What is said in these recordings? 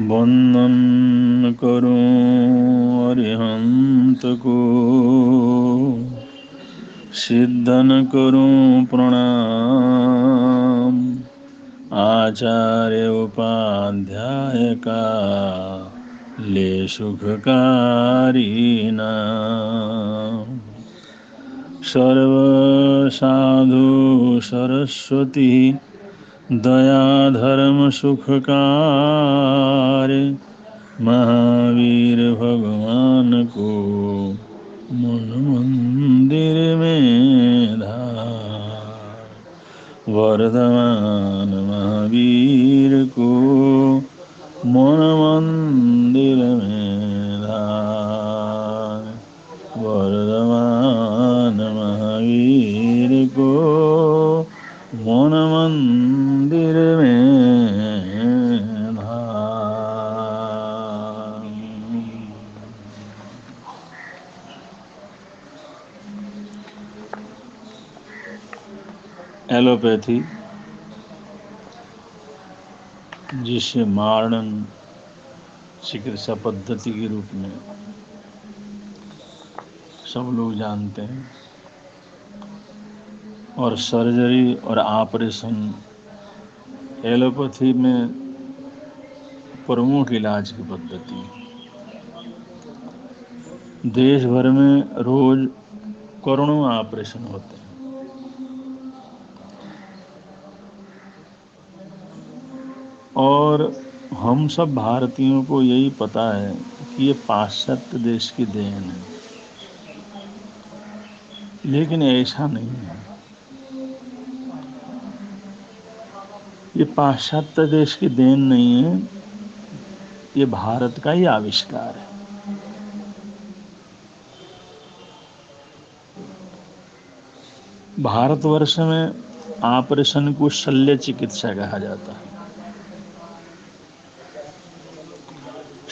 वंदन करूं अरिहंत को, सिद्धन करूं प्रणाम। आचार्य उपाध्याय का ले सुखकारी नाम। सर्व साधु सरस्वती दया धर्म सुखकार। महावीर भगवान को मन मंदिर में धार। वर्धमान महावीर को मन मंदिर में धार। वर्धमान महावीर को मन मंदिर में धार। एलोपैथी, जिसे मॉडर्न चिकित्सा पद्धति के रूप में सब लोग जानते हैं, और सर्जरी और ऑपरेशन एलोपैथी में प्रमुख इलाज की पद्धति। देश भर में रोज करोड़ों ऑपरेशन होते हैं, और हम सब भारतीयों को यही पता है कि ये पाश्चात्य देश की देन है, लेकिन ऐसा नहीं है। ये पाश्चात्य देश की देन नहीं है, ये भारत का ही आविष्कार है। भारतवर्ष में ऑपरेशन को शल्य चिकित्सा कहा जाता है,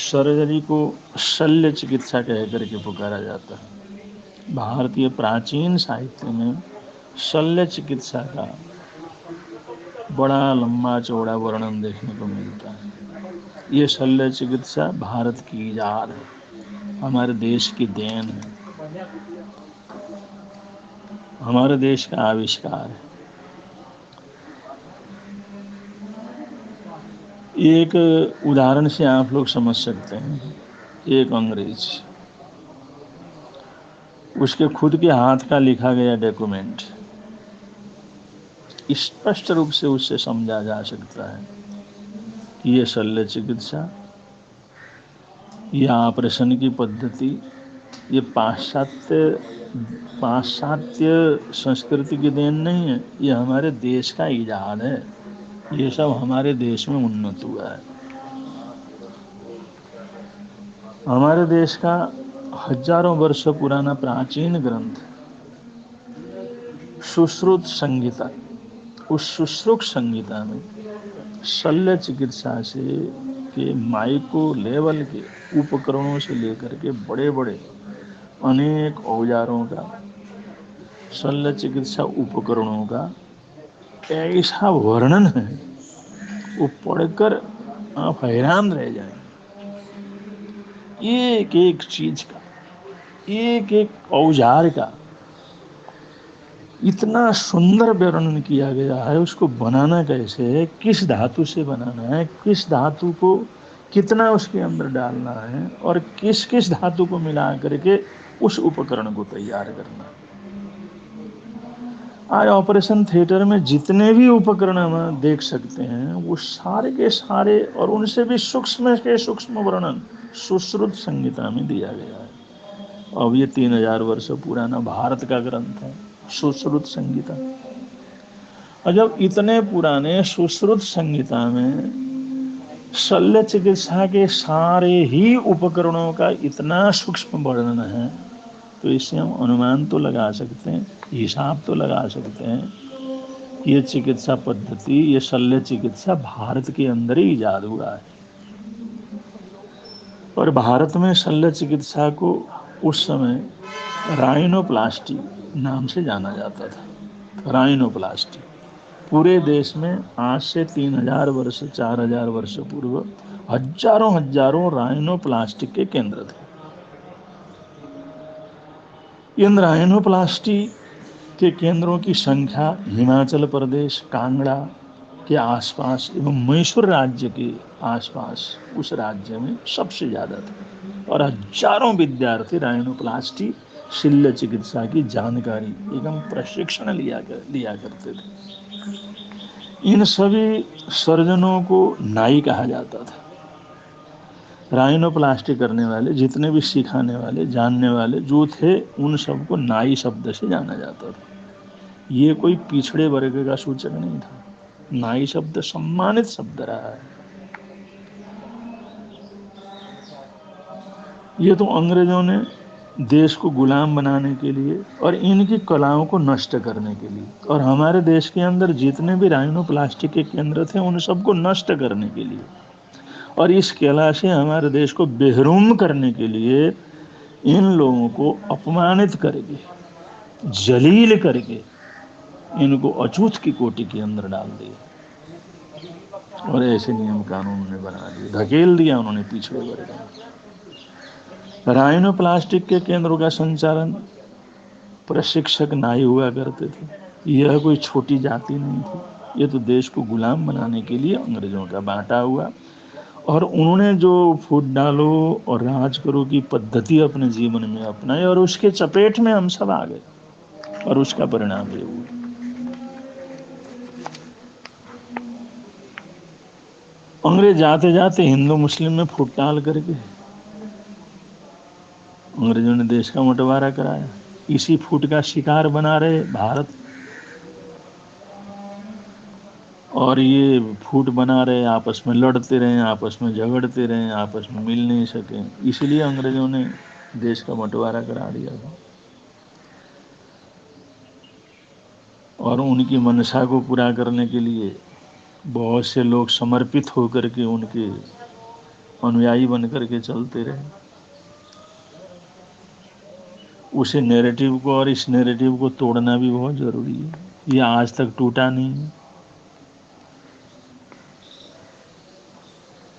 सर्जरी को शल्य चिकित्सा कह करके पुकारा जाता है। भारतीय प्राचीन साहित्य में शल्य चिकित्सा का बड़ा लंबा चौड़ा वर्णन देखने को मिलता है। ये शल्य चिकित्सा भारत की इजाद है, हमारे देश की देन है, हमारे देश का आविष्कार है। एक उदाहरण से आप लोग समझ सकते हैं। एक अंग्रेज, उसके खुद के हाथ का लिखा गया डॉक्यूमेंट स्पष्ट रूप से उससे समझा जा सकता है कि ये शल्य चिकित्सा, यह ऑपरेशन की पद्धति, ये पाश्चात्य संस्कृति की देन नहीं है, ये हमारे देश का इजाद है। ये सब हमारे देश में उन्नत हुआ है। हमारे देश का हजारों वर्ष पुराना प्राचीन ग्रंथ सुश्रुत संहिता, उस सुश्रुत संहिता में शल्य चिकित्सा से के माइक्रो लेवल के उपकरणों से लेकर के बड़े बड़े अनेक औजारों का, शल्य चिकित्सा उपकरणों का ऐसा वर्णन है, वो पढ़कर आप हैरान रह जाएंगे। एक एक चीज का, एक एक औजार का इतना सुंदर वर्णन किया गया है। उसको बनाना कैसे है, किस धातु से बनाना है, किस धातु को कितना उसके अंदर डालना है, और किस किस धातु को मिला करके उस उपकरण को तैयार करना है। आज ऑपरेशन थिएटर में जितने भी उपकरण हम देख सकते हैं, वो सारे के सारे और उनसे भी सूक्ष्म के सूक्ष्म वर्णन सुश्रुत संहिता में दिया गया है। अब ये 3000 वर्ष पुराना भारत का ग्रंथ है सुश्रुत संहिता। और जब इतने पुराने सुश्रुत संहिता में शल्य चिकित्सा के सारे ही उपकरणों का इतना सूक्ष्म वर्णन है, तो इससे हम अनुमान तो लगा सकते हैं, हिसाब तो लगा सकते हैं कि ये चिकित्सा पद्धति, ये शल्य चिकित्सा भारत के अंदर ही इजाद हुआ है। और भारत में शल्य चिकित्सा को उस समय राइनोप्लास्टी नाम से जाना जाता था। राइनोप्लास्टी, पूरे देश में आज से 3000 वर्ष 4000 वर्ष पूर्व हजारों हजारों राइनोप्लास्टी के केंद्र थे। इन राइनोप्लास्टी के केंद्रों की संख्या हिमाचल प्रदेश कांगड़ा के आसपास एवं मैसूर राज्य के आसपास उस राज्य में सबसे ज़्यादा था और हजारों विद्यार्थी राइनोप्लास्टी शल्य चिकित्सा की जानकारी एवं प्रशिक्षण लिया करते थे। इन सभी सर्जनों को नाई कहा जाता था। राइनोप्लास्टी करने वाले जितने भी सिखाने वाले जानने वाले जो थे उन सबको नाई शब्द से जाना जाता था। ये कोई पिछड़े वर्ग का सूचक नहीं था। नाई शब्द सम्मानित शब्द रहा है। ये तो अंग्रेजों ने देश को गुलाम बनाने के लिए और इनकी कलाओं को नष्ट करने के लिए, और हमारे देश के अंदर जितने भी राइनोप्लास्टी के केंद्र थे उन सबको नष्ट करने के लिए और इस कला से हमारे देश को बेहरूम करने के लिए इन लोगों को अपमानित करके जलील करके इनको अछूत की कोटि के अंदर डाल दिया और ऐसे नियम कानून ने बना दिए, धकेल दिया उन्होंने पिछड़े वर्ग में। राइनोप्लास्टिक के केंद्रों का संचालन प्रशिक्षक नाई हुआ करते थे। यह कोई छोटी जाति नहीं थी, ये तो देश को गुलाम बनाने के लिए अंग्रेजों का बांटा हुआ और उन्होंने जो फूट डालो और राज करो की पद्धति अपने जीवन में अपनाई और उसके चपेट में हम सब आ गए और उसका परिणाम ये हुआ। अंग्रेज जाते जाते हिंदू मुस्लिम में फूट डाल करके अंग्रेजों ने देश का बंटवारा कराया। इसी फूट का शिकार बना रहे भारत और ये फूट बना रहे, आपस में लड़ते रहे, आपस में झगड़ते रहे, आपस में मिल नहीं सके। इसलिए अंग्रेजों ने देश का बंटवारा करा दिया था और उनकी मनसा को पूरा करने के लिए बहुत से लोग समर्पित होकर के उनके अनुयायी बन करके चलते रहे। उसे नैरेटिव को और इस नैरेटिव को तोड़ना भी बहुत जरूरी है। ये आज तक टूटा नहीं है।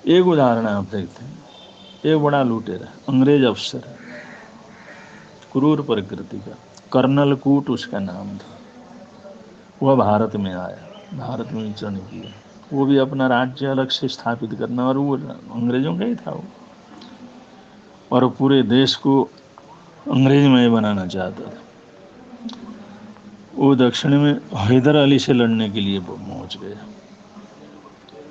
एक उदाहरण आप देखते हैं, एक बड़ा लुटेरा अंग्रेज अफसर है, क्रूर प्रकृति का, कर्नल कूट उसका नाम था। वह भारत में आया, भारत में विचरण किया, वो भी अपना राज्य अलग से स्थापित करना, और वो अंग्रेजों का ही था वो, और पूरे देश को अंग्रेजमय बनाना चाहता था। वो दक्षिण में हैदर अली से लड़ने के लिए पहुंच गया,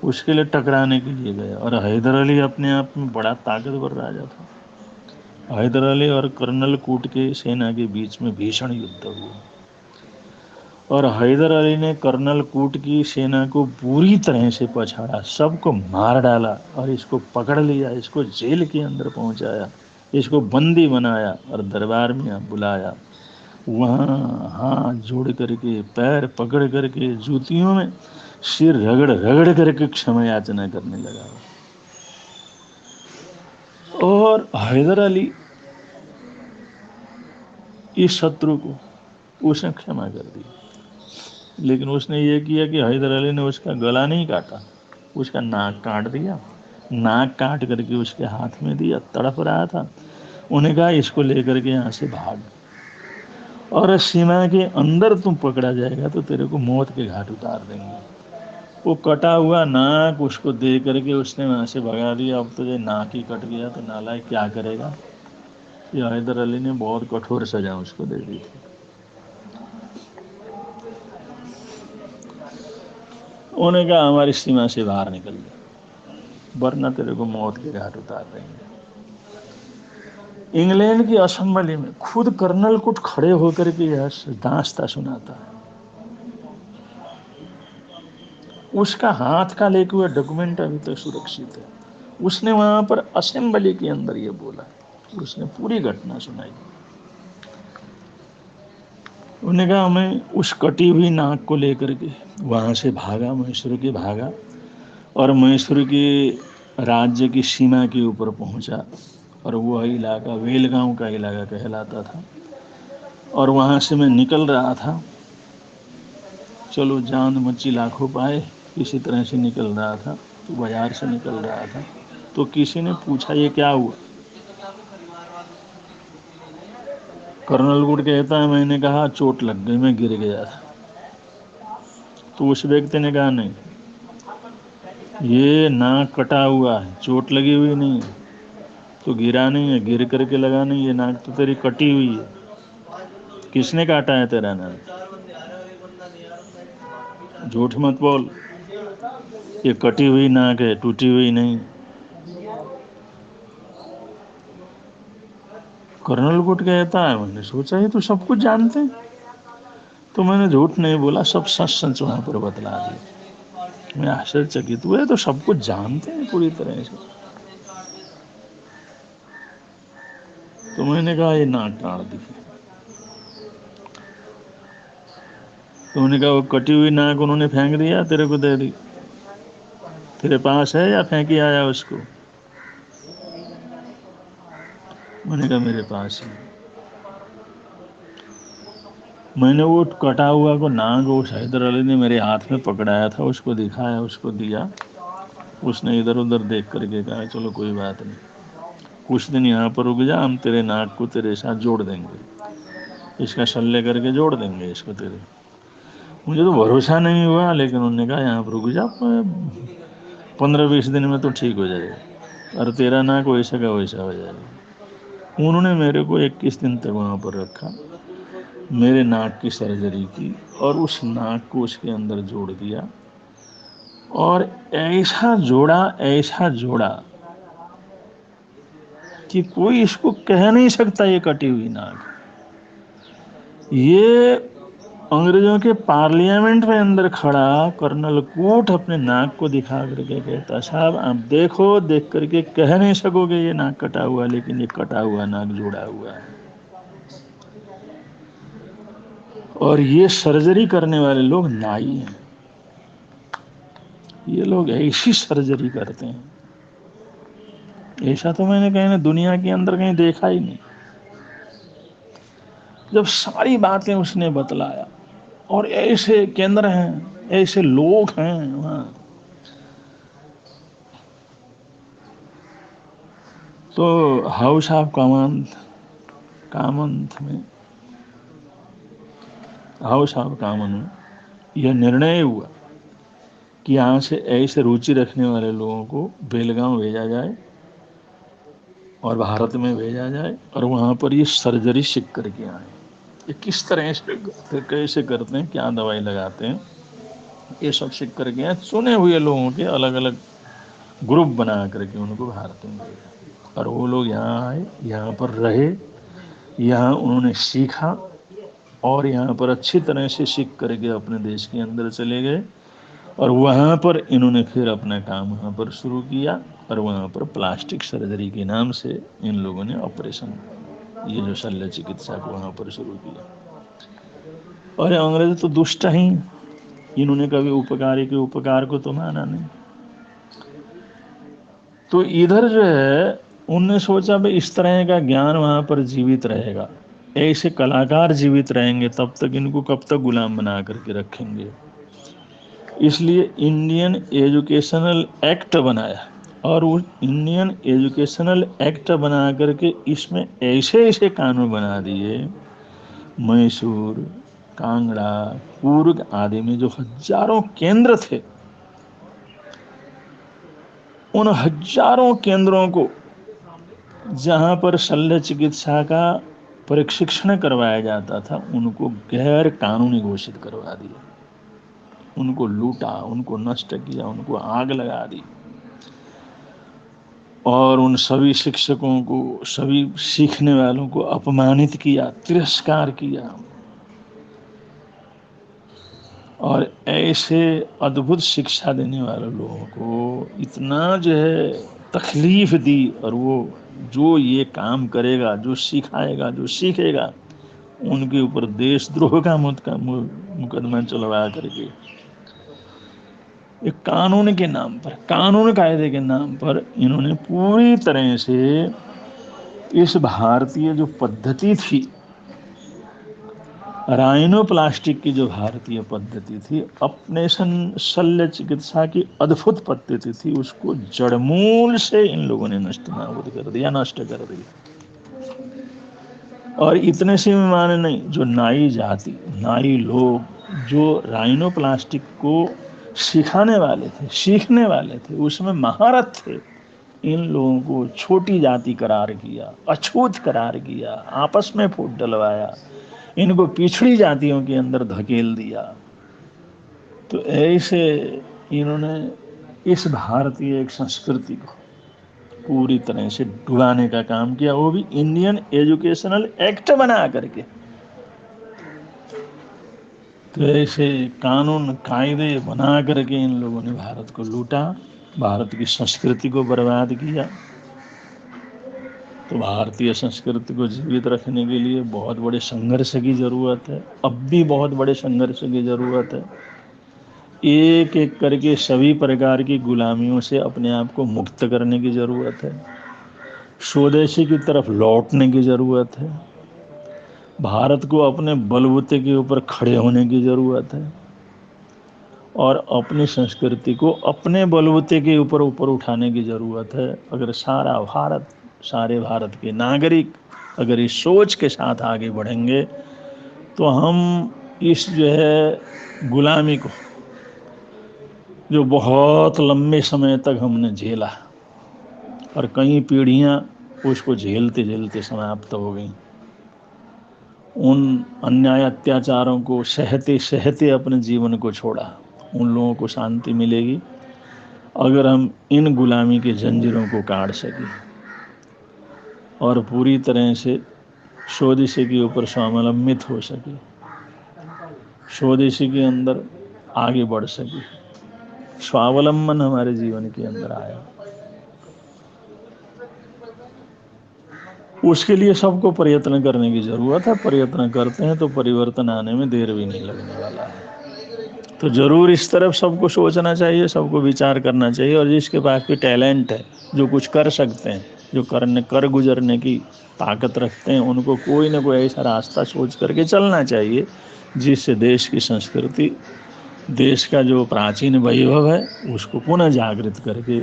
उसके लिए टकराने के लिए गया, और हैदर अली अपने आप में बड़ा ताकतवर राजा था। हैदर अली और कर्नल कूट के सेना के बीच में भीषण युद्ध हुआ और हैदर अली ने कर्नल कूट की सेना को पूरी तरह से पछाड़ा, सबको मार डाला और इसको पकड़ लिया, इसको जेल के अंदर पहुंचाया, इसको बंदी बनाया और दरबार में बुलाया। वहाँ हाथ जोड़ करके पैर पकड़ करके जूतियों में सिर रगड़ रगड़ करके क्षमा याचना करने लगा और हैदर अली इस शत्रु को उसने क्षमा कर दी। लेकिन उसने ये किया कि हैदर अली ने उसका गला नहीं काटा, उसका नाक काट दिया। नाक काट करके उसके हाथ में दिया, तड़प रहा था। उन्हें कहा इसको लेकर के यहाँ से भाग, और सीमा के अंदर तुम पकड़ा जाएगा तो तेरे को मौत के घाट उतार देंगे। वो कटा हुआ नाक उसको दे करके उसने वहाँ से भगा दिया। अब तो ये नाक ही कट गया तो नालायक क्या करेगा। ये हैदर अली ने बहुत कठोर सजा उसको दे दी थी। उन्होंने कहा हमारी सीमा से बाहर निकल जा, वरना तेरे को मौत के घाट उतार देंगे। इंग्लैंड की असेंबली में खुद कर्नल कुट खड़े होकर के यह दास्ता सुनाता है। उसका हाथ का लेके हुआ डॉक्यूमेंट अभी तक सुरक्षित है। उसने वहां पर असेंबली के अंदर ये बोला, उसने पूरी घटना सुनाई। उन्होंने कहा मैं उस कटी हुई नाक को लेकर के वहां से भागा, मैसूर के भागा और मैसूर के राज्य की सीमा के ऊपर पहुंचा, और वह इलाका वेलगांव का इलाका कहलाता था। और वहाँ से मैं निकल रहा था, चलो जान मची लाखों पाए, किसी तरह से निकल रहा था, तो बाजार से निकल रहा था, तो किसी ने पूछा ये क्या हुआ। कर्नल गुड कहता है मैंने कहा चोट लग गई, मैं गिर गया था। तो उस व्यक्ति ने कहा नहीं, ये नाक कटा हुआ है, चोट लगी हुई नहीं है, तो गिरा नहीं है, गिर करके लगा नहीं, ये नाक तो तेरी कटी हुई है। किसने काटा है तेरा नाक? झूठ मत बोल, ये कटी हुई नाक है, टूटी हुई नहीं। कर्नल गुट कहता है मैंने सोचा ये तो सब कुछ जानते हैं, तो मैंने झूठ नहीं बोला, सब सच सच वहां पर बतला दिया। मैं आश्चर्यचकित हुए, तो सब कुछ जानते हैं पूरी तरह से। तो मैंने कहा ये नाक काट दी। तो उन्होंने कहा वो कटी हुई नाक उन्होंने फेंक दिया, तेरे को दे दी, तेरे पास है या फेंकी आया उसको? मैंने कहा मेरे पास है। मैंने वो कटा हुआ को नाक वो हैदर अली ने मेरे हाथ में पकड़ाया था, उसको दिखाया, उसको दिया। उसने इधर उधर देख करके कहा चलो कोई बात नहीं, कुछ दिन यहाँ पर रुक जा, हम तेरे नाक को तेरे साथ जोड़ देंगे, इसका शल्य करके जोड़ देंगे इसको तेरे। मुझे तो भरोसा नहीं हुआ, लेकिन उन्होंने कहा यहाँ पर रुक जा, 15-20 दिन में तो ठीक हो जाएगा, और तेरा नाक वैसा का वैसा हो जाएगा। उन्होंने मेरे को 21 दिन तक वहाँ पर रखा, मेरे नाक की सर्जरी की, और उस नाक को उसके अंदर जोड़ दिया, और ऐसा जोड़ा कि कोई इसको कह नहीं सकता ये कटी हुई नाक। ये अंग्रेजों के पार्लियामेंट में अंदर खड़ा कर्नल कूट अपने नाक को दिखा करके कहता साहब आप देखो, देख करके कह नहीं सकोगे ये नाक कटा हुआ, लेकिन ये कटा हुआ नाक जोड़ा हुआ है। और ये सर्जरी करने वाले लोग नाई हैं, ये लोग ऐसी सर्जरी करते हैं, ऐसा तो मैंने कहीं ना दुनिया के अंदर कहीं देखा ही नहीं। जब सारी बातें उसने बतलाया, और ऐसे केंद्र हैं, ऐसे लोग हैं वहाँ, तो हाउस ऑफ कॉमन में यह निर्णय हुआ कि यहाँ से ऐसे रुचि रखने वाले लोगों को बेलगांव भेजा जाए और भारत में भेजा जाए, और वहाँ पर ये सर्जरी सीख करके आए। ये किस तरह से कैसे करते हैं, क्या दवाई लगाते हैं, ये सब सीख करके आए। चुने हुए लोगों के अलग अलग ग्रुप बना करके उनको भारत में भेजा, और वो लोग यहाँ आए, यहाँ पर रहे, यहाँ उन्होंने सीखा, और यहाँ पर अच्छी तरह से सीख करके अपने देश के अंदर चले गए, और वहाँ पर इन्होंने फिर अपना काम वहाँ पर शुरू किया, और वहाँ पर प्लास्टिक सर्जरी के नाम से इन लोगों ने ऑपरेशन, ये जो शल्य चिकित्सा को वहाँ पर शुरू किया। और अंग्रेज तो दुष्ट ही, इन्होंने कभी उपकारी के उपकार को तो माना नहीं। तो इधर जो है उनने सोचा भाई इस तरह का ज्ञान वहाँ पर जीवित रहेगा, ऐसे कलाकार जीवित रहेंगे, तब तक इनको कब तक गुलाम बना करके रखेंगे। इसलिए इंडियन एजुकेशनल एक्ट बनाया, और वो इंडियन एजुकेशनल एक्ट बना करके इसमें ऐसे ऐसे कानून बना दिए, मैसूर, कांगड़ा, कूर्ग आदि में जो हजारों केंद्र थे, उन हजारों केंद्रों को जहाँ पर शल्य चिकित्सा का प्रशिक्षण करवाया जाता था, उनको गैर कानूनी घोषित करवा दिया, उनको लूटा, उनको नष्ट किया, उनको आग लगा दी, और उन सभी शिक्षकों को, सभी सीखने वालों को अपमानित किया, तिरस्कार किया, और ऐसे अद्भुत शिक्षा देने वाले लोगों को इतना जो है तकलीफ दी, और वो जो ये काम करेगा, जो सिखाएगा, जो सीखेगा, उनके ऊपर देशद्रोह का मुकदमा चलवा करके, एक कानून के नाम पर, कानून कायदे के नाम पर इन्होंने पूरी तरह से इस भारतीय जो पद्धति थी राइनोप्लास्टिक की जो भारतीय पद्धति थी, अपने शल्य चिकित्सा की अद्भुत पद्धति थी, उसको जड़मूल से इन लोगों ने नष्ट नाबूद कर दिया, नष्ट कर दिया। और इतने से भी माने नहीं, जो नाई जाति, नाई लोग जो राइनोप्लास्टिक को सिखाने वाले थे, सीखने वाले थे, उसमें महारत थे, इन लोगों को छोटी जाति करार किया, अछूत करार किया, आपस में फूट डलवाया, इनको पिछड़ी जातियों के अंदर धकेल दिया। तो ऐसे इन्होंने इस भारतीय एक संस्कृति को पूरी तरह से डुबाने का काम किया, वो भी इंडियन एजुकेशनल एक्ट बना करके। तो ऐसे कानून कायदे बना करके इन लोगों ने भारत को लूटा, भारत की संस्कृति को बर्बाद किया। तो भारतीय संस्कृति को जीवित रखने के लिए बहुत बड़े संघर्ष की ज़रूरत है, अब भी बहुत बड़े संघर्ष की ज़रूरत है। एक एक करके सभी प्रकार की गुलामियों से अपने आप को मुक्त करने की ज़रूरत है, स्वदेशी की तरफ लौटने की ज़रूरत है, भारत को अपने बलबूते के ऊपर खड़े होने की ज़रूरत है, और अपनी संस्कृति को अपने बलबूते के ऊपर उठाने की ज़रूरत है। अगर सारा भारत, सारे भारत के नागरिक अगर इस सोच के साथ आगे बढ़ेंगे तो हम इस जो है गुलामी को, जो बहुत लंबे समय तक हमने झेला और कई पीढ़ियां उसको झेलते झेलते समाप्त हो गई, उन अन्याय अत्याचारों को सहते सहते अपने जीवन को छोड़ा, उन लोगों को शांति मिलेगी अगर हम इन गुलामी के जंजीरों को काट सकें और पूरी तरह से स्वदेशी के ऊपर स्वावलंबित हो सके, स्वदेशी के अंदर आगे बढ़ सके, स्वावलंबन हमारे जीवन के अंदर आया। उसके लिए सबको प्रयत्न करने की ज़रूरत है। प्रयत्न करते हैं तो परिवर्तन आने में देर भी नहीं लगने वाला है। तो ज़रूर इस तरफ सबको सोचना चाहिए, सबको विचार करना चाहिए, और जिसके पास भी टैलेंट है, जो कुछ कर सकते हैं, जो कर गुजरने की ताकत रखते हैं, उनको कोई ना कोई ऐसा रास्ता सोच करके चलना चाहिए जिससे देश की संस्कृति, देश का जो प्राचीन वैभव है उसको पुनः जागृत करके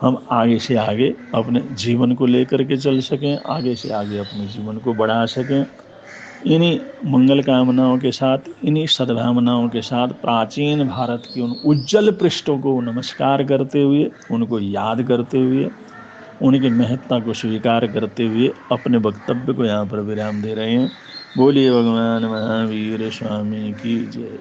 हम आगे से आगे अपने जीवन को लेकर के चल सकें, आगे से आगे अपने जीवन को बढ़ा सकें। इन्हीं मंगल कामनाओं के साथ, इन्हीं सद्भावनाओं के साथ प्राचीन भारत की उन उज्जवल पृष्ठों को नमस्कार करते हुए, उनको याद करते हुए, उनकी महत्ता को स्वीकार करते हुए अपने वक्तव्य को यहाँ पर विराम दे रहे हैं। बोलिए भगवान महावीर स्वामी की जय।